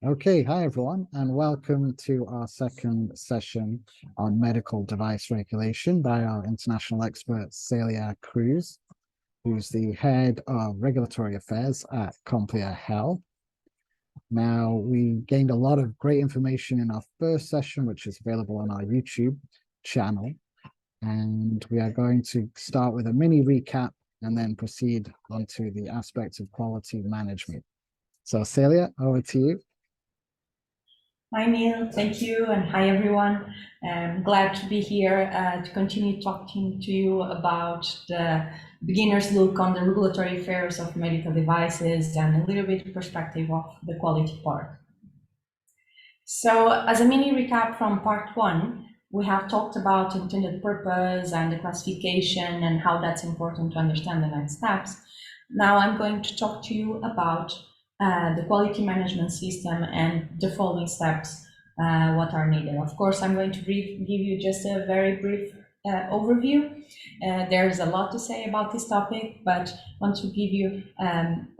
Okay, hi everyone, and welcome to our second session on medical device regulation by our international expert Celia Cruz, who's the head of regulatory affairs at Complear Health. Now, we gained a lot of great information in our first session, which is available on our YouTube channel. And we are going to start with a mini recap and then proceed onto the aspects of quality management. So, Celia, over to you. Hi, Neel. Thank you. And hi, everyone. I'm glad to be here to continue talking to you about the beginner's look on the regulatory affairs of medical devices and a little bit perspective of the quality part. So as a mini recap from part one, we have talked about intended purpose and the classification and how that's important to understand the next steps. Now I'm going to talk to you about the quality management system and the following steps, what are needed. Of course, I'm going to give you just a very brief overview. There's a lot to say about this topic, but I want to give you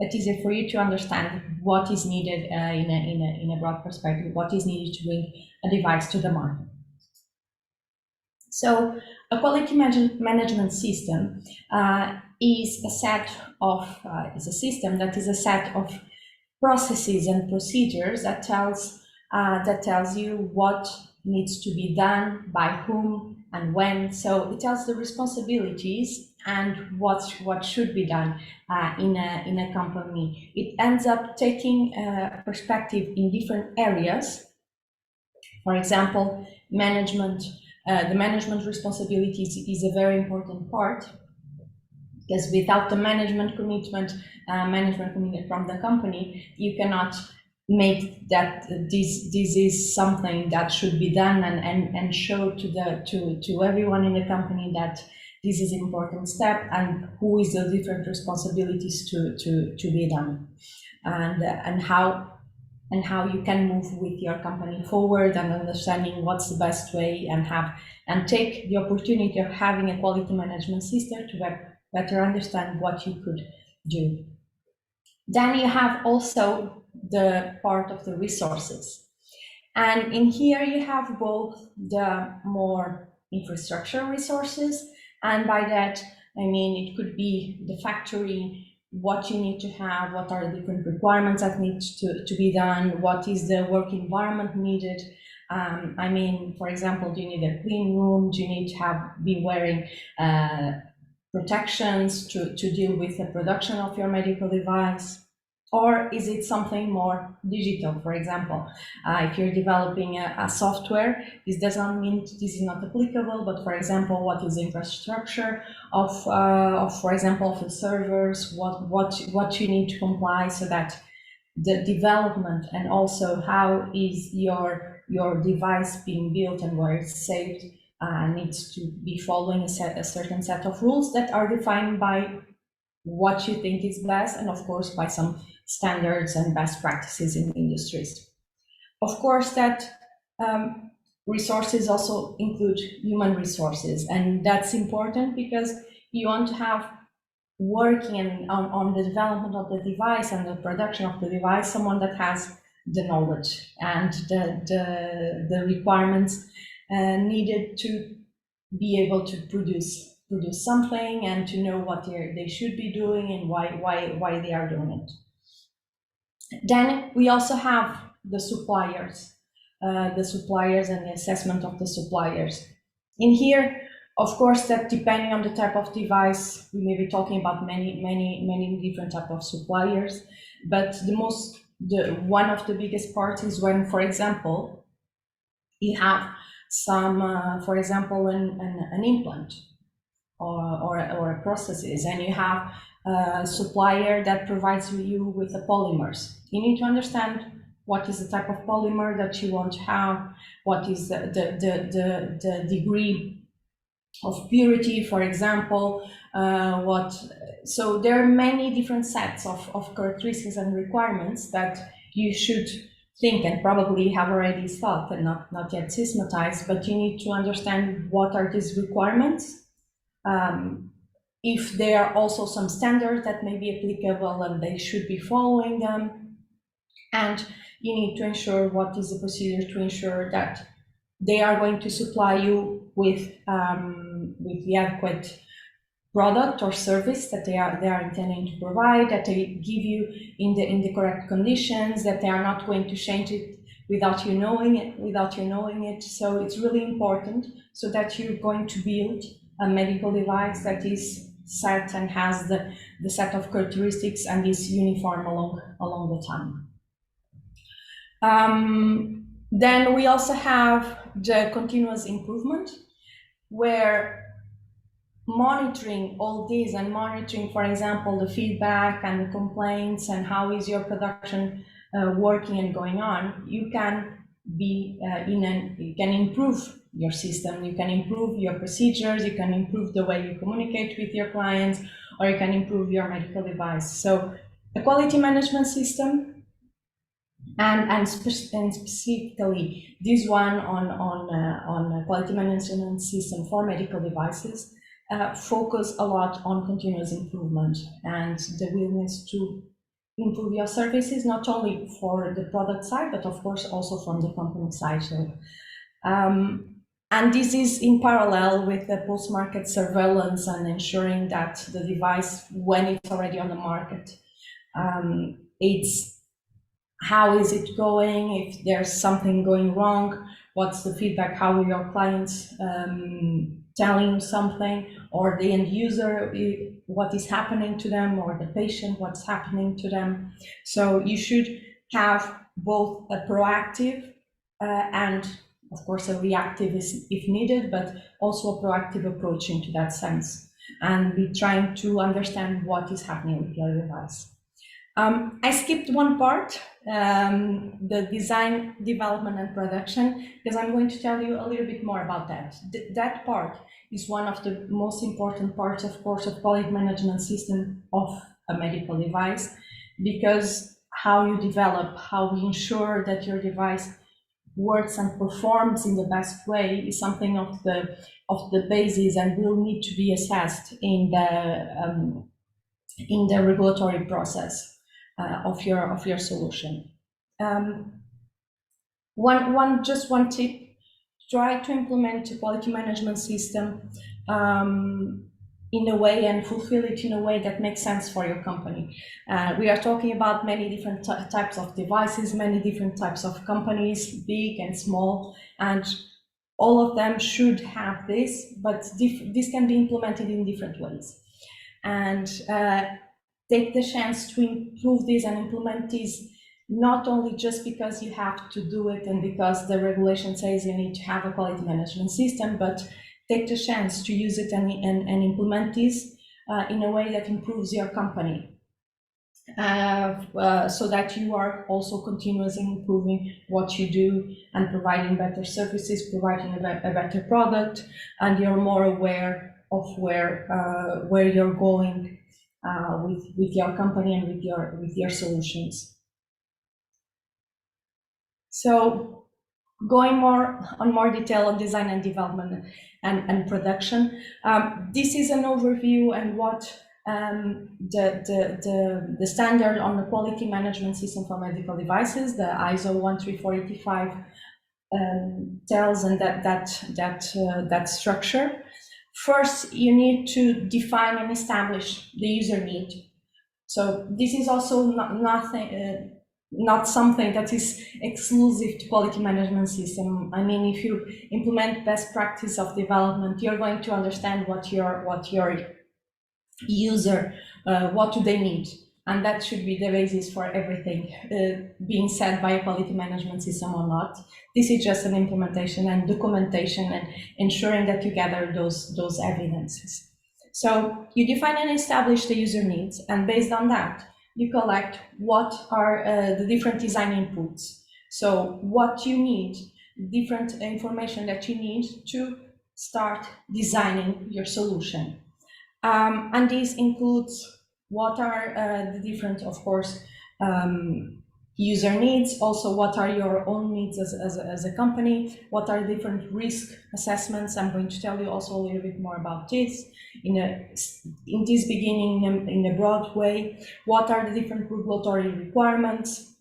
it easier for you to understand what is needed in a broad perspective, what is needed to bring a device to the market. So a quality management system is a system that is a set of processes and procedures that tells you what needs to be done, by whom and when. So it tells the responsibilities and what should be done in a company. It ends up taking a perspective in different areas. For example, management. The management responsibilities is a very important part, because without the management commitment from the company, you cannot make that this is something that should be done and show to everyone in the company that this is an important step and who is the different responsibilities to be done, and how you can move with your company forward, and understanding what's the best way, and take the opportunity of having a quality management system to better understand what you could do. Then you have also the part of the resources. And in here you have both the more infrastructure resources, and by that I mean it could be the factory, what you need to have, what are the different requirements that need to be done, what is the work environment needed. I mean, for example, do you need a clean room? Do you need to be wearing protections to deal with the production of your medical device? Or is it something more digital? For example, if you're developing a software, this doesn't mean this is not applicable, but for example, what is the infrastructure of for example, of the servers, what you need to comply, so that the development and also how is your device being built and where it's saved needs to be following a certain set of rules that are defined by what you think is best, and of course by some standards and best practices in industries. Of course, that resources also include human resources, and that's important because you want to have working on the development of the device and the production of the device someone that has the knowledge and the requirements needed to be able to produce something, and to know what they should be doing and why they are doing it. Then we also have the suppliers and the assessment of the suppliers. In here, of course, that depending on the type of device, we may be talking about many different type of suppliers, but one of the biggest parts is when, for example, you have some, for example, an implant or processes, and you have a supplier that provides you with the polymers. You need to understand what is the type of polymer that you want to have, what is the degree of purity, for example, so there are many different sets of characteristics and requirements that you should think, and probably have already thought and not yet systematized, but you need to understand what are these requirements. If there are also some standards that may be applicable and they should be following them. And you need to ensure what is the procedure to ensure that they are going to supply you with the adequate product or service that they are intending to provide, that they give you in the correct conditions, that they are not going to change it without you knowing it. So it's really important so that you're going to build a medical device that is set and has the set of characteristics and is uniform along the time. Then we also have the continuous improvement, where monitoring all these and monitoring, for example, the feedback and the complaints and how is your production working and going on, you can be you can improve your system, you can improve your procedures, you can improve the way you communicate with your clients, or you can improve your medical device. So a quality management system, and specifically this one on quality management system for medical devices, focus a lot on continuous improvement and the willingness to improve your services, not only for the product side, but of course also from the company side. So, and this is in parallel with the post-market surveillance and ensuring that the device, when it's already on the market, it's how is it going, if there's something going wrong, what's the feedback, how are your clients telling you something, or the end user, what is happening to them, or the patient, what's happening to them. So you should have both a proactive and of course a reactive if needed, but also a proactive approach into that sense, and be trying to understand what is happening with your device. I skipped one part, the design, development, and production, because I'm going to tell you a little bit more about that. That part is one of the most important parts, of course, of quality management system of a medical device, because how you develop, how we ensure that your device works and performs in the best way is something of the basis and will need to be assessed in the regulatory process of your solution. One tip: try to implement a quality management system in a way and fulfill it in a way that makes sense for your company. We are talking about many different types of devices, many different types of companies, big and small, and all of them should have this, but this can be implemented in different ways. And take the chance to improve this and implement this, not only just because you have to do it and because the regulation says you need to have a quality management system, but take the chance to use it and implement this in a way that improves your company, so that you are also continuously improving what you do and providing better services, providing a better product, and you're more aware of where you're going with your company and with your solutions. So, going more detail on design and development and production, this is an overview and what the standard on the quality management system for medical devices, the ISO 13485, tells, and that structure. First, you need to define and establish the user need. So this is also not something that is exclusive to quality management system. I mean, if you implement best practice of development, you're going to understand what your user, what do they need, and that should be the basis for everything being said by a quality management system or not. This is just an implementation and documentation and ensuring that you gather those evidences. So you define and establish the user needs, and based on that, you collect what are the different design inputs. So what you need, different information that you need to start designing your solution. And this includes what are the different, of course, user needs, also what are your own needs as a company, what are different risk assessments. I'm going to tell you also a little bit more about this in this beginning in a broad way. What are the different regulatory requirements?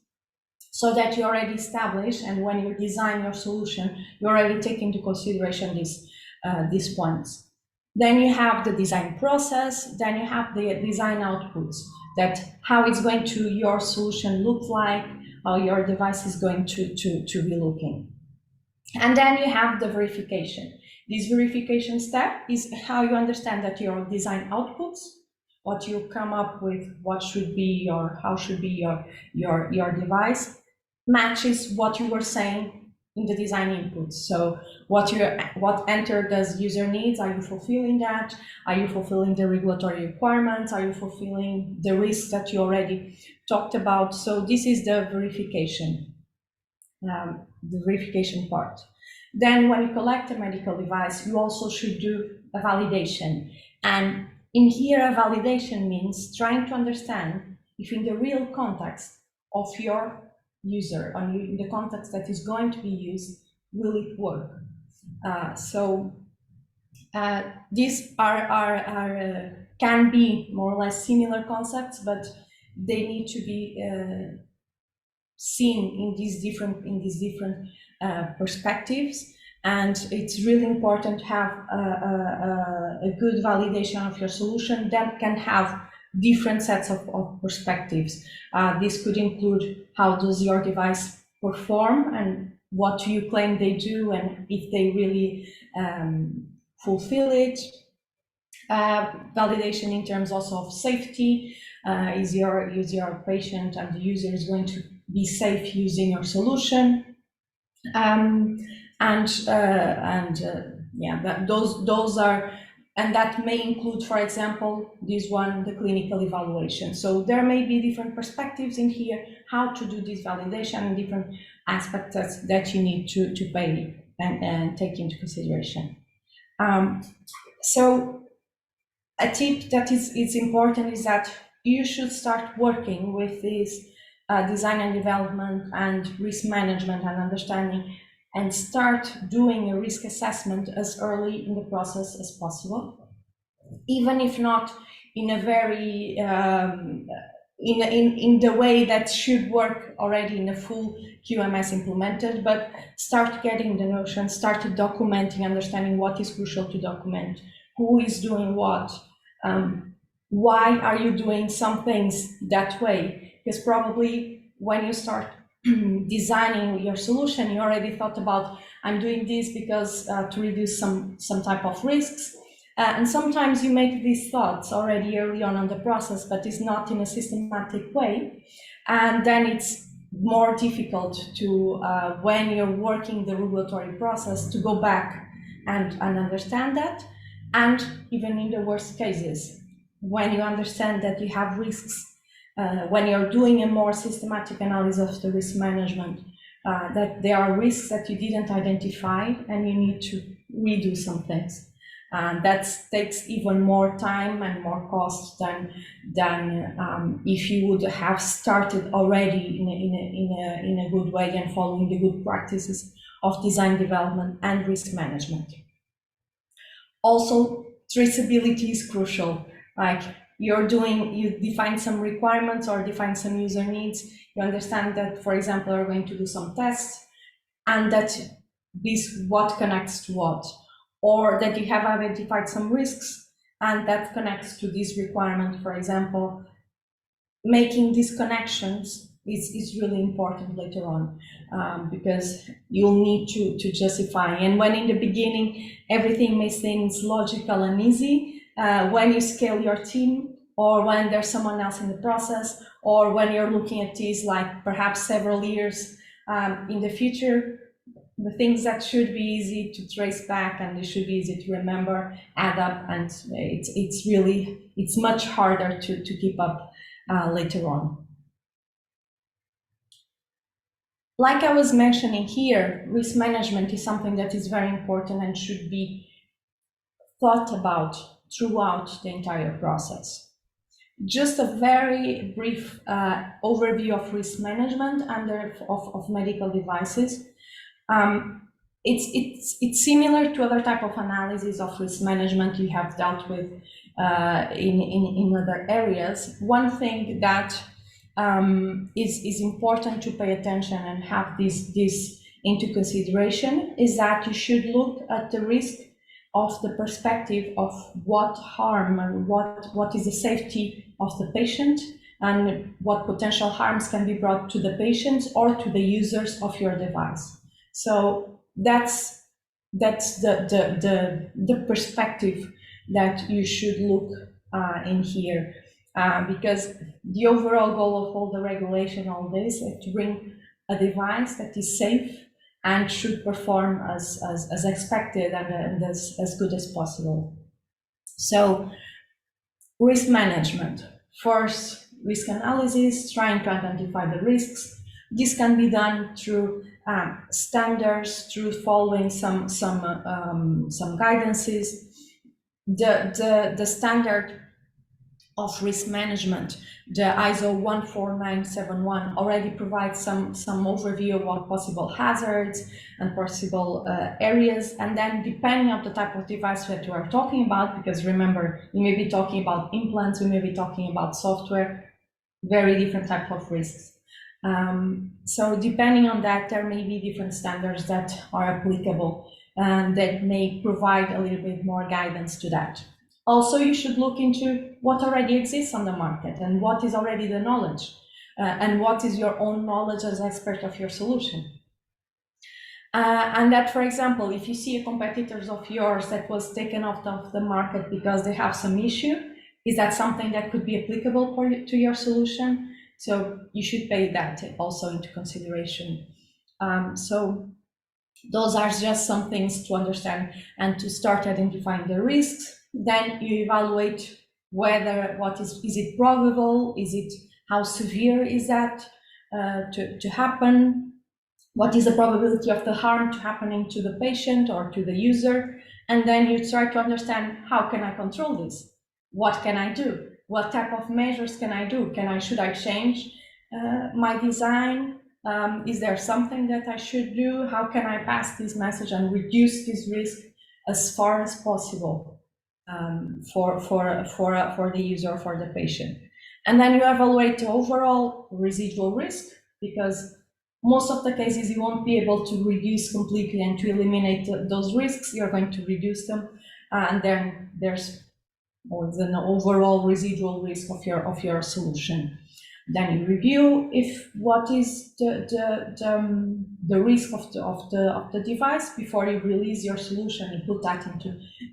so that you already establish, and when you design your solution, you already take into consideration these points. Then you have the design process, then you have the design outputs, that how it's going to, your solution look like, how your device is going to be looking. And then you have the verification. This verification step is how you understand that your design outputs, what you come up with, what should be your, how should be your device, matches what you were saying in the design inputs. So what entered as user needs, are you fulfilling that? Are you fulfilling the regulatory requirements? Are you fulfilling the risks that you already talked about? So this is the verification part. Then when you collect a medical device, you also should do a validation. And in here, a validation means trying to understand if in the real context of your user, in the context that is going to be used, will it work? These can be more or less similar concepts, but they need to be seen in these different perspectives. And it's really important to have a good validation of your solution that can have different sets of perspectives. This could include how does your device perform and what you claim they do, and if they really fulfill it. Validation in terms also of safety. Is your patient and the user is going to be safe using your solution? Those are, and that may include, for example, this one, the clinical evaluation. So there may be different perspectives in here, how to do this validation and different aspects that you need to pay and take into consideration. So a tip that is important is that you should start working with this design and development and risk management and understanding, and start doing a risk assessment as early in the process as possible, even if not in a very in the way that should work already in a full QMS implemented, but start getting the notion, start documenting, understanding what is crucial to document, who is doing what, why are you doing some things that way? Because probably when you start designing your solution, you already thought about, I'm doing this because to reduce some type of risks. And sometimes you make these thoughts already early on in the process, but it's not in a systematic way. And then it's more difficult to, when you're working the regulatory process, to go back and understand that. And even in the worst cases, when you understand that you have risks, when you're doing a more systematic analysis of the risk management, that there are risks that you didn't identify and you need to redo some things. That takes even more time and more cost than if you would have started already in a good way and following the good practices of design development and risk management. Also, traceability is crucial. Like you define some requirements or define some user needs. You understand that, for example, you're going to do some tests, and that what connects to what, or that you have identified some risks and that connects to this requirement, for example. Making these connections is really important later on, because you'll need to justify. And when in the beginning everything may seem logical and easy, when you scale your team, or when there's someone else in the process, or when you're looking at this like perhaps several years in the future, the things that should be easy to trace back and they should be easy to remember add up, and it's much harder to keep up later on. Like I was mentioning here, risk management is something that is very important and should be thought about throughout the entire process. Just a very brief overview of risk management of medical devices. It's similar to other type of analysis of risk management you have dealt with in other areas. One thing that is important to pay attention and have this into consideration, is that you should look at the risk of the perspective of what harm and what is the safety of the patient and what potential harms can be brought to the patients or to the users of your device. So that's the perspective that you should look in here, because the overall goal of all the regulation, all this, is to bring a device that is safe and should perform as expected and as good as possible. So risk management. First, risk analysis, trying to identify the risks. This can be done through standards, through following some guidances. The standard of risk management, the ISO 14971, already provides some overview of what possible hazards and possible areas. And then depending on the type of device that you are talking about, because remember, we may be talking about implants, we may be talking about software, very different type of risks. So depending on that, there may be different standards that are applicable and that may provide a little bit more guidance to that. Also, you should look into what already exists on the market and what is already the knowledge and what is your own knowledge as expert of your solution. And that, for example, if you see a competitor of yours that was taken off of the market because they have some issue, is that something that could be applicable to your solution? So you should pay that also into consideration. So those are just some things to understand and to start identifying the risks. Then you evaluate whether is it probable, how severe is that to happen, what is the probability of the harm to happening to the patient or to the user, and then you try to understand how can I control this, what can I do, what type of measures can I do, should I change my design, is there something that I should do, how can I pass this message and reduce this risk as far as possible. For the user, for the patient. And then you evaluate the overall residual risk, because most of the cases you won't be able to reduce completely and to eliminate those risks. You're going to reduce them, and then there's an overall residual risk of your solution. Then you review what is the risk of the device before you release your solution and put that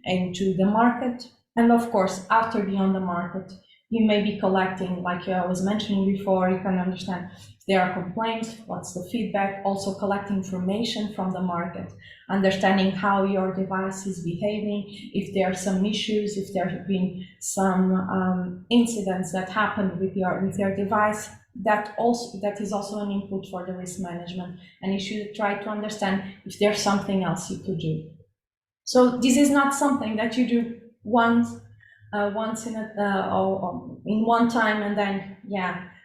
into the market. And of course, after being on the market, you may be collecting, like I was mentioning before, you can understand if there are complaints, what's the feedback, also collect information from the market, understanding how your device is behaving, if there are some issues, if there have been some incidents that happened with your device, that is also an input for the risk management, and you should try to understand if there's something else you could do. So this is not something that you do once in one time and then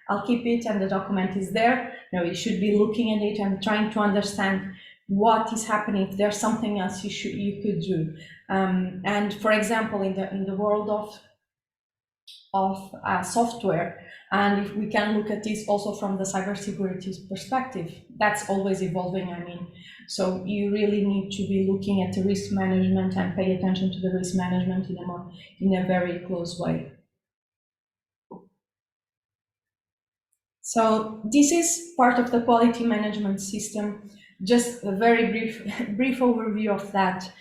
I'll keep it and the document is there. No, you should be looking at it and trying to understand what is happening, if there's something else you could do. And for example, in the world of software, and if we can look at this also from the cybersecurity perspective, that's always evolving. I mean, so you really need to be looking at the risk management and pay attention to the risk management in a very close way. So this is part of the quality management system. Just a very brief overview of that.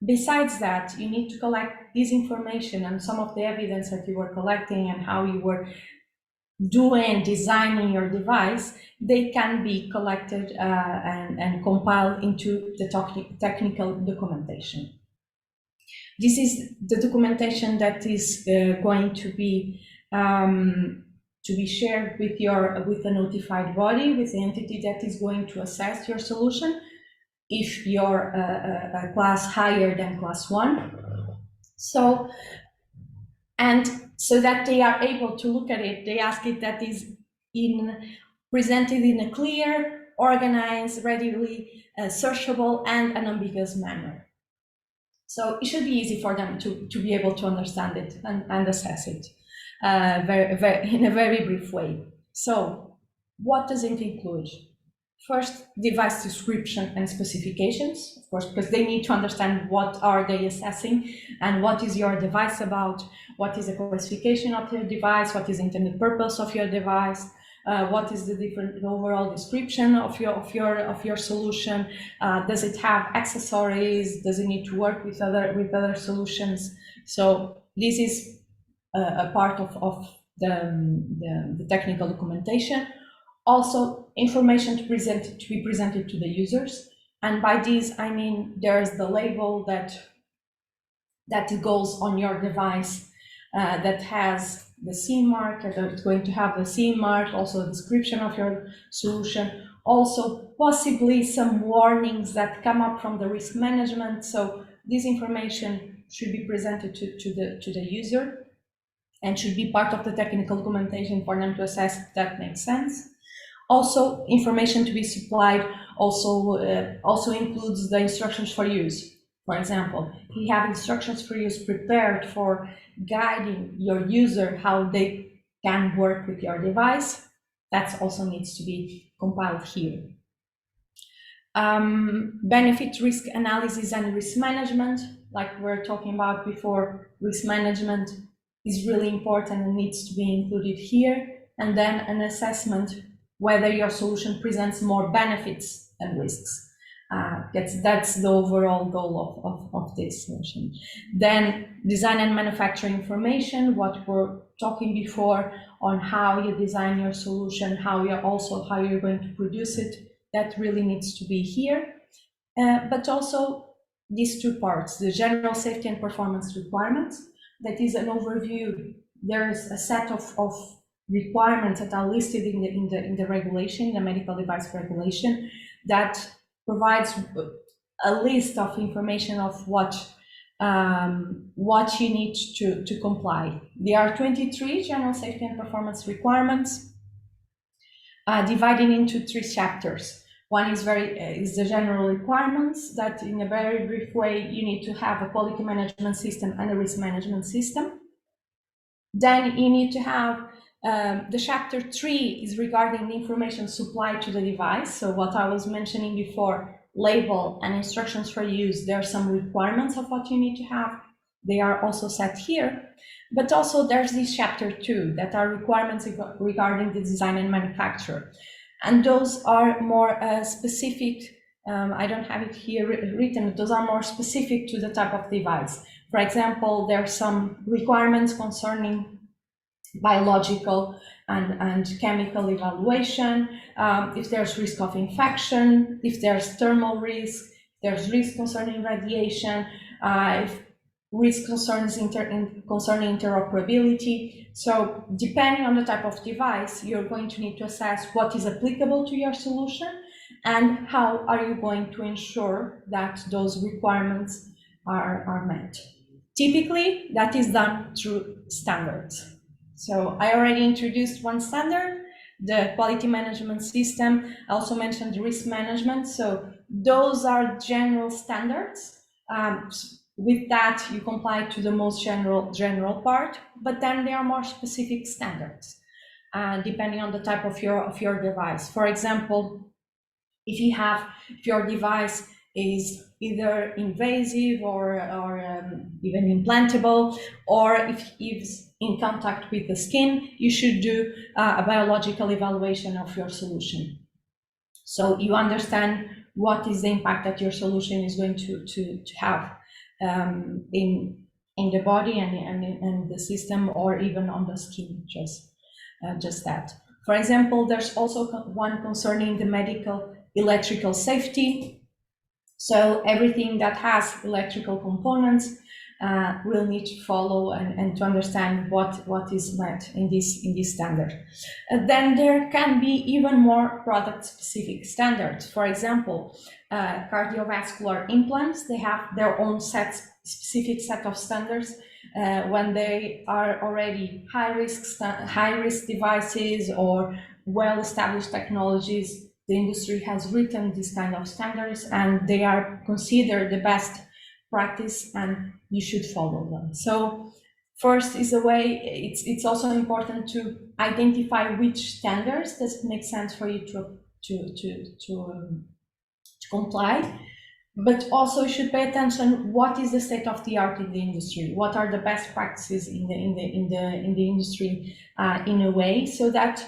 Besides that, you need to collect this information and some of the evidence that you were collecting and how you were doing, designing your device. They can be collected and compiled into the technical documentation. This is the documentation that is going to be shared with the notified body, with the entity that is going to assess your solution, if you're a class higher than class 1. So that they are able to look at it, they ask it that is presented in a clear, organized, readily searchable, and unambiguous manner. So it should be easy for them to be able to understand it and assess it. in a very brief way. So what does it include? First, device description and specifications, of course, because they need to understand what are they assessing and what is your device about, what is the classification of your device, what is the intended purpose of your device, what is the overall description of your solution, does it have accessories, does it need to work with other solutions. So this is a part of the technical documentation. Also, information to be presented to the users, and by this I mean there's the label that goes on your device that has the CE mark, that it's going to have the CE mark, also a description of your solution, also possibly some warnings that come up from the risk management. So this information should be presented to the user and should be part of the technical documentation for them to assess if that makes sense. Also, information to be supplied also includes the instructions for use. For example, we have instructions for use prepared for guiding your user how they can work with your device. That also needs to be compiled here. Benefit risk analysis and risk management, like we were talking about before, risk management is really important and needs to be included here. And then an assessment whether your solution presents more benefits than risks. That's the overall goal of this solution. Then design and manufacturing information, what we're talking before on how you design your solution, how you're going to produce it, that really needs to be here. But also these two parts, the general safety and performance requirements, that is an overview. There's a set of requirements that are listed in the regulation, the medical device regulation, that provides a list of information of what you need to comply. There are 23 general safety and performance requirements, divided into 3 chapters. One is the general requirements, that in a very brief way you need to have a quality management system and a risk management system. Then you need to have the chapter 3 is regarding the information supplied to the device. So what I was mentioning before, label and instructions for use, there are some requirements of what you need to have. They are also set here. But also there's this chapter 2 that are requirements regarding the design and manufacture. And those are more specific. I don't have it here written, but those are more specific to the type of device. For example, there are some requirements concerning biological and chemical evaluation, if there's risk of infection, if there's thermal risk, there's risk concerning radiation, if risk concerns concerning interoperability. So depending on the type of device, you're going to need to assess what is applicable to your solution and how are you going to ensure that those requirements are met. Typically, that is done through standards. So I already introduced one standard, the quality management system. I also mentioned risk management. So those are general standards. With that, you comply to the most general part, but then there are more specific standards, depending on the type of your device. For example, if your device is either invasive or even implantable, or if it's in contact with the skin, you should do a biological evaluation of your solution. So you understand what is the impact that your solution is going to have in the body and the system, or even on the skin, just that. For example, there's also one concerning the medical electrical safety. So everything that has electrical components will need to follow and to understand what is met in this standard. Then there can be even more product-specific standards. For example, cardiovascular implants, they have their own specific set of standards. When they are already high-risk devices or well-established technologies, the industry has written these kind of standards, and they are considered the best practice, and you should follow them. So First is a way, it's also important to identify which standards does it make sense for you to comply, but also you should pay attention what is the state of the art in the industry, what are the best practices in the industry in a way, so that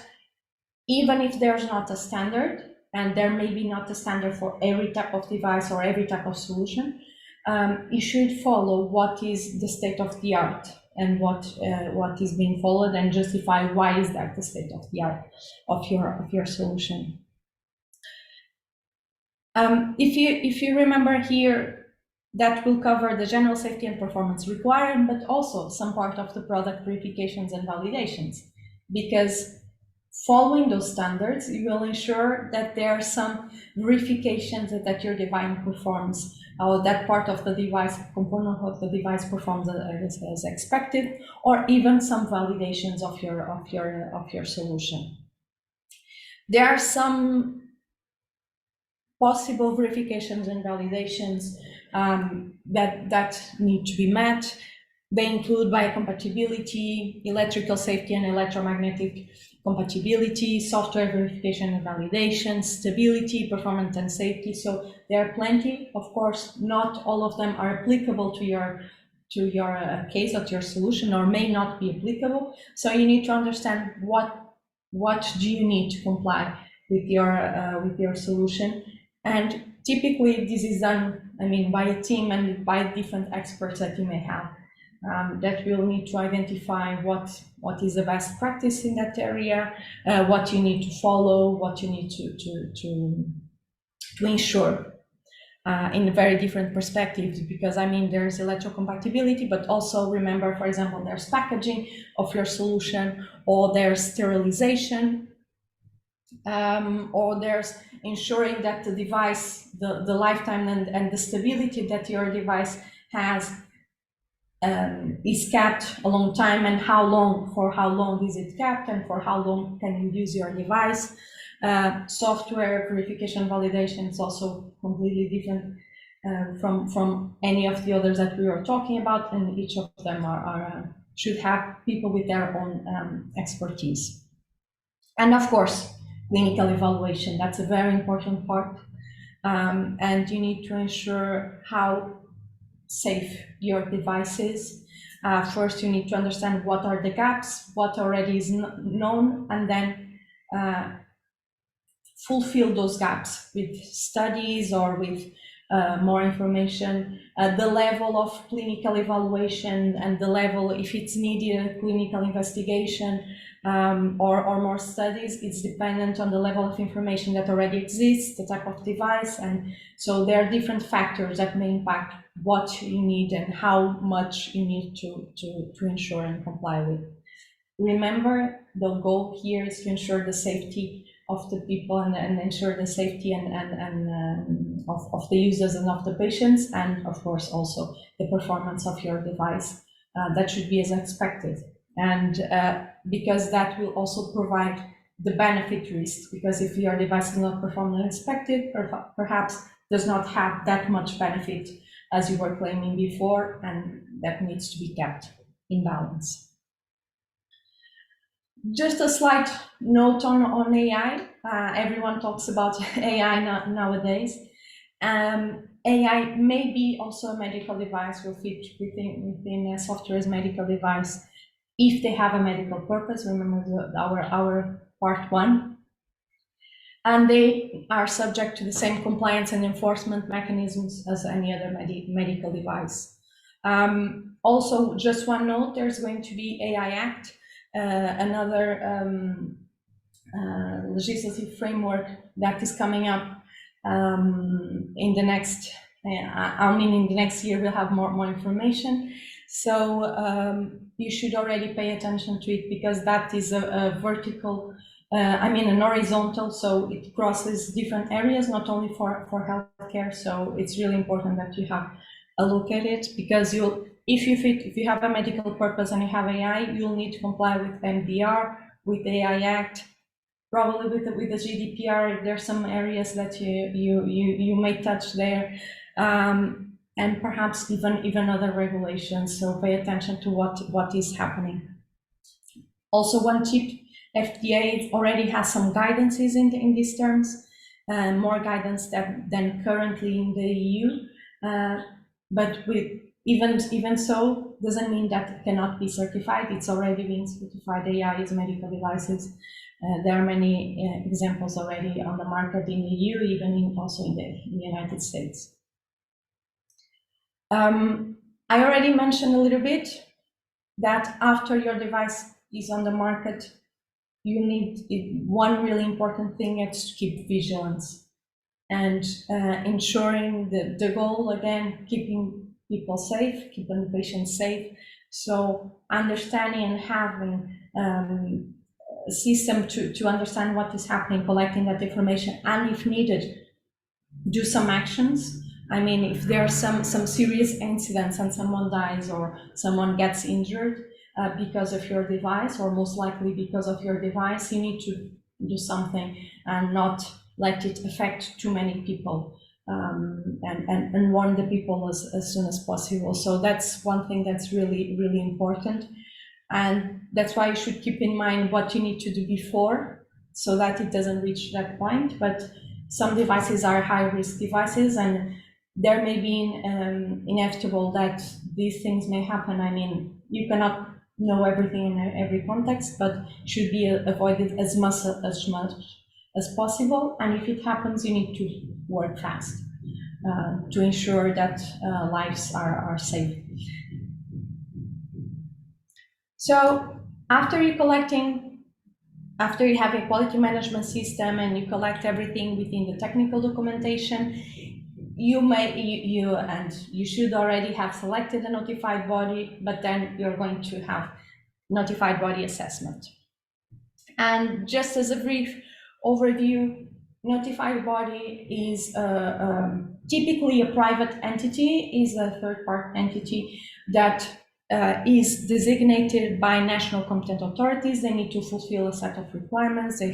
even if there's not a standard, and there may be not a standard for every type of device or every type of solution, you should follow what is the state of the art and what is being followed, and justify why is that the state of the art of your solution. If you remember here, that will cover the general safety and performance required, but also some part of the product verifications and validations, because following those standards, you will ensure that there are some verifications that your device performs, or that part of the device, component of the device performs as expected, or even some validations of your solution. There are some possible verifications and validations that need to be met. They include biocompatibility, electrical safety and electromagnetic compatibility, software verification and validation, stability, performance and safety. So there are plenty. Of course, not all of them are applicable to your case or to your solution, or may not be applicable. So you need to understand what do you need to comply with your solution. And typically this is done, by a team and by different experts that you may have. That will need to identify what is the best practice in that area, what you need to follow, what you need to ensure in very different perspectives, because there's electrocompatibility, but also remember, for example, there's packaging of your solution, or there's sterilization, or there's ensuring that the device, the lifetime and the stability that your device has is kept a long time, and for how long is it kept, and for how long can you use your device. Software verification validation is also completely different from any of the others that we were talking about, and each of them should have people with their own expertise. And of course, clinical evaluation, that's a very important part, and you need to ensure how safe your device is. First, you need to understand what are the gaps, what already is known, and then fulfill those gaps with studies or with more information. The level of clinical evaluation and the level, if it's needed, clinical investigation or more studies, it's dependent on the level of information that already exists, the type of device, and so there are different factors that may impact what you need and how much you need to ensure and comply with. Remember, the goal here is to ensure the safety of the people and ensure the safety of the users and of the patients, and of course also the performance of your device. That should be as expected, and because that will also provide the benefit risk, because if your device does not perform as expected, perhaps does not have that much benefit as you were claiming before, and that needs to be kept in balance. Just a slight note on AI. Everyone talks about AI nowadays. AI may be also a medical device, will fit within a software as medical device if they have a medical purpose. Remember our part one. And they are subject to the same compliance and enforcement mechanisms as any other medical device. Also, just one note, there's going to be AI Act, another legislative framework that is coming up in the next, in the next year we'll have more information. So you should already pay attention to it, because that is a vertical, an horizontal, so it crosses different areas, not only for healthcare. So it's really important that you have a look at it, because if you have a medical purpose and you have AI, you'll need to comply with MDR, with the AI Act, probably with the GDPR. There's some areas that you may touch there. and perhaps even other regulations. So pay attention to what is happening. Also, one tip: FDA already has some guidances in these terms, more guidance than currently in the EU. But with even so, doesn't mean that it cannot be certified. It's already been certified. AI is medical devices. There are many examples already on the market in the EU, even also in the United States. I already mentioned a little bit that after your device is on the market, you need one really important thing is to keep vigilance and ensuring the goal, again, keeping people safe, keeping patients safe. So understanding and having a system to understand what is happening, collecting that information, and if needed, do some actions. I mean, if there are some serious incidents and someone dies or someone gets injured because of your device, or most likely because of your device, you need to do something and not let it affect too many people, and warn the people as soon as possible. So that's one thing that's really, really important. And that's why you should keep in mind what you need to do before so that it doesn't reach that point. But some devices are high-risk devices, and there may be inevitable that these things may happen. I mean, you cannot know everything in every context, but should be avoided as much as possible. And if it happens, you need to work fast to ensure that lives are safe. So after you have a quality management system and you collect everything within the technical documentation, you should already have selected a notified body, but then you're going to have notified body assessment. And just as a brief overview, notified body is typically a private entity, is a third-party entity that is designated by national competent authorities. They need to fulfill a set of requirements. They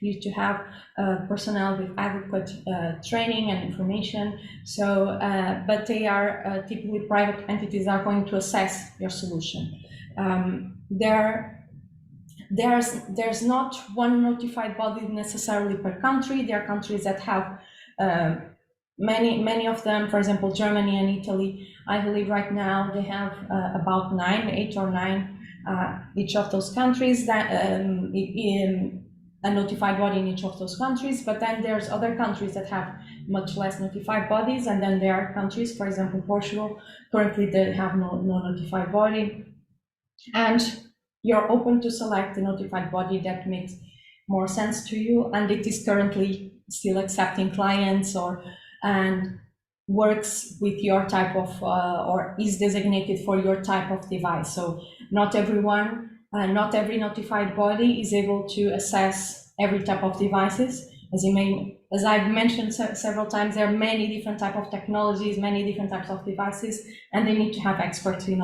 need to have personnel with adequate training and information. So, but they are typically private entities are going to assess your solution. There's not one notified body necessarily per country. There are countries that have many of them. For example, Germany and Italy, I believe right now they have about 8 or 9 each of those countries, that in a notified body in each of those countries. But then there's other countries that have much less notified bodies, and then there are countries, for example, Portugal, currently they have no notified body. And you're open to select the notified body that makes more sense to you, and it is currently still accepting clients and works with your type of or is designated for your type of device. So not every notified body is able to assess every type of devices. As I've mentioned several times, there are many different types of technologies, many different types of devices, and they need to have experts in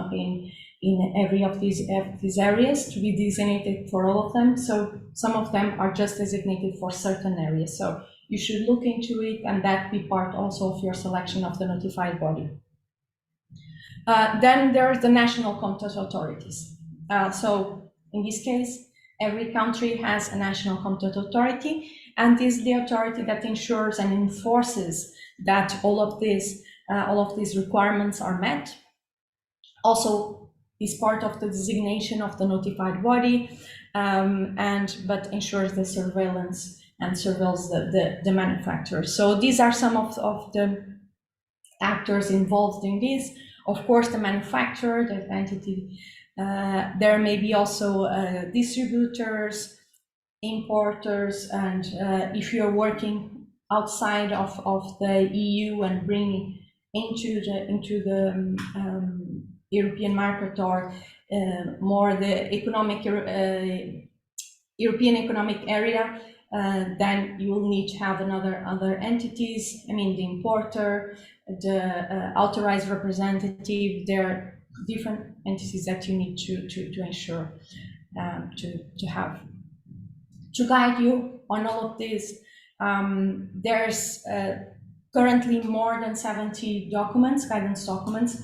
every of these areas to be designated for all of them. So some of them are just designated for certain areas. So you should look into it, and that be part also of your selection of the notified body. Then there's the national competent authorities. So in this case, every country has a national competent authority, and this is the authority that ensures and enforces that all of these requirements are met. Also is part of the designation of the notified body, but ensures the surveillance and surveils the manufacturer. So these are some of the actors involved in this. Of course, the manufacturer, the entity. There may be also distributors, importers, and if you're working outside of the EU and bringing into the European market, or more the European economic area, then you will need to have other entities. I mean, the importer, the authorized representative. There are different entities that you need to ensure to have to guide you on all of this. There's currently more than 70 documents, guidance documents.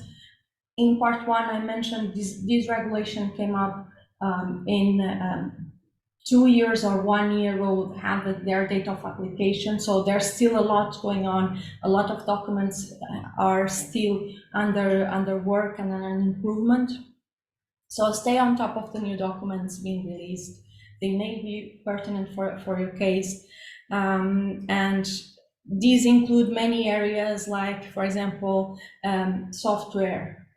In part one, I mentioned this regulation came up in 2 years or 1 year will have their date of application. So there's still a lot going on. A lot of documents are still under work and an improvement. So stay on top of the new documents being released. They may be pertinent for your case. And these include many areas like, for example, software.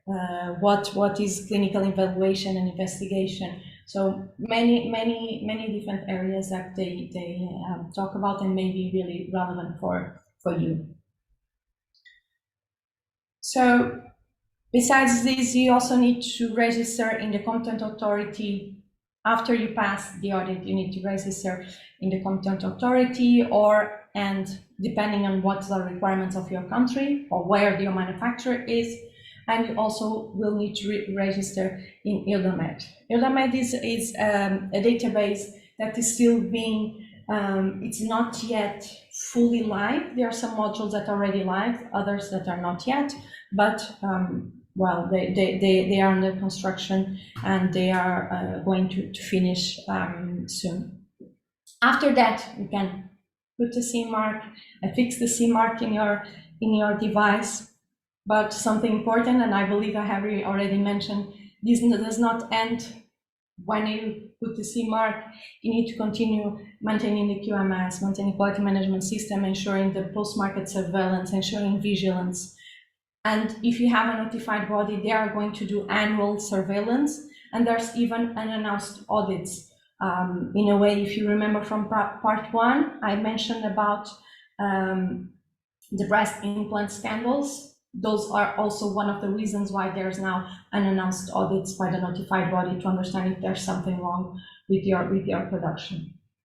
What is clinical evaluation and investigation? So many different areas that they talk about and may be really relevant for you. So besides this, you also need to register in the competent authority. After you pass the audit, you need to register in the competent authority, and depending on what the requirements of your country or where your manufacturer is. And you also will need to register in ILDAMED. ILDAMED is a database that is still being, it's not yet fully live. There are some modules that are already live, others that are not yet, but well, they are under construction and they are going to finish soon. After that, you can put the CE mark, affix the CE mark in your device. But something important, and I believe I have already mentioned, this does not end when you put the CE mark. You need to continue maintaining the QMS, maintaining quality management system, ensuring the post-market surveillance, ensuring vigilance. And if you have a notified body, they are going to do annual surveillance, and there's even unannounced audits. In a way, if you remember from part one, I mentioned about the breast implant scandals. Those are also one of the reasons why there's now unannounced audits by the notified body to understand if there's something wrong with your production.